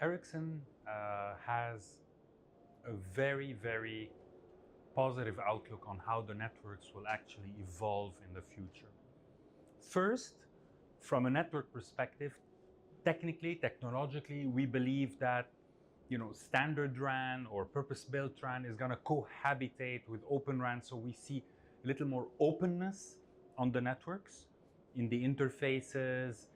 Ericsson has a very, very positive outlook on how the networks will actually evolve in the future. First, from a network perspective, technologically, we believe that standard RAN or purpose-built RAN is going to cohabitate with Open RAN, so we see a little more openness on the networks, in the interfaces,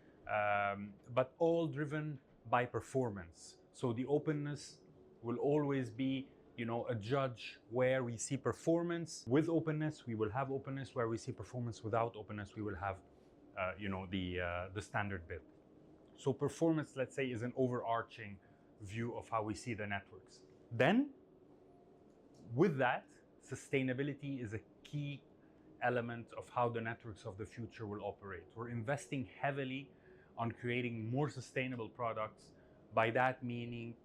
but all driven by performance. So the openness will always be, a judge. Where we see performance with openness, we will have openness. Where we see performance without openness, we will have, the standard bit. So performance, let's say, is an overarching view of how we see the networks. Then, with that, sustainability is a key element of how the networks of the future will operate. We're investing heavily on creating more sustainable products. By that meaning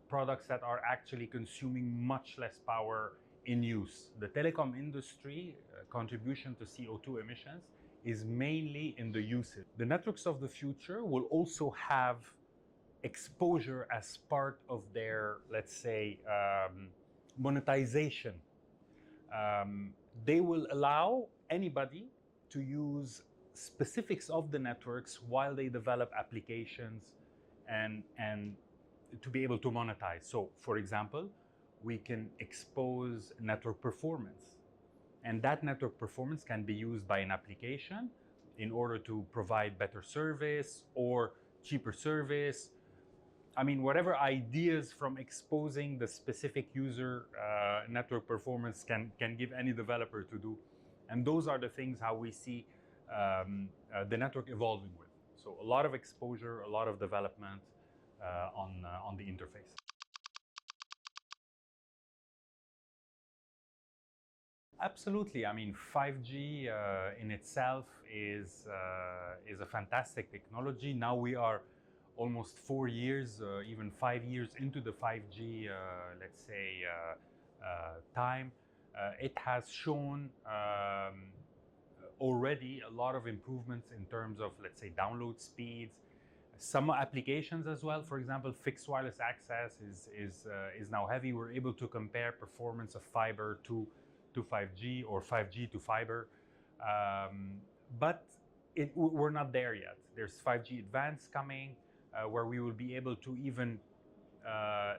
products that are actually consuming much less power in use. The telecom industry contribution to CO2 emissions is mainly in the usage. The networks of the future will also have exposure as part of their, let's say, monetization. They will allow anybody to use specifics of the networks while they develop applications and to be able to monetize. So, for example, we can expose network performance, and that network performance can be used by an application in order to provide better service or cheaper service. I mean, whatever ideas from exposing the specific user network performance can give any developer to do. And those are the things how we see the network evolving with. So a lot of exposure, a lot of development on the interface. Absolutely. I mean, 5G in itself is a fantastic technology. Now we are almost 4 years, even 5 years into the 5G, let's say, time. It has shown already a lot of improvements in terms of, let's say, download speeds, some applications as well. For example, fixed wireless access is now heavy. We're able to compare performance of fiber to 5G or 5G to fiber, but we're not there yet. There's 5G Advanced coming, where we will be able to even,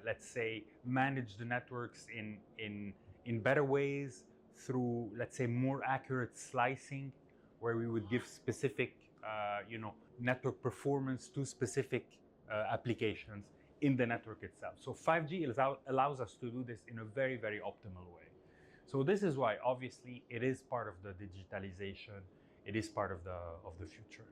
let's say, manage the networks in better ways through, let's say, more accurate slicing, where we would give specific, network performance to specific applications in the network itself. So 5G allows us to do this in a very, very optimal way. So this is why, obviously, it is part of the digitalization. It is part of the future.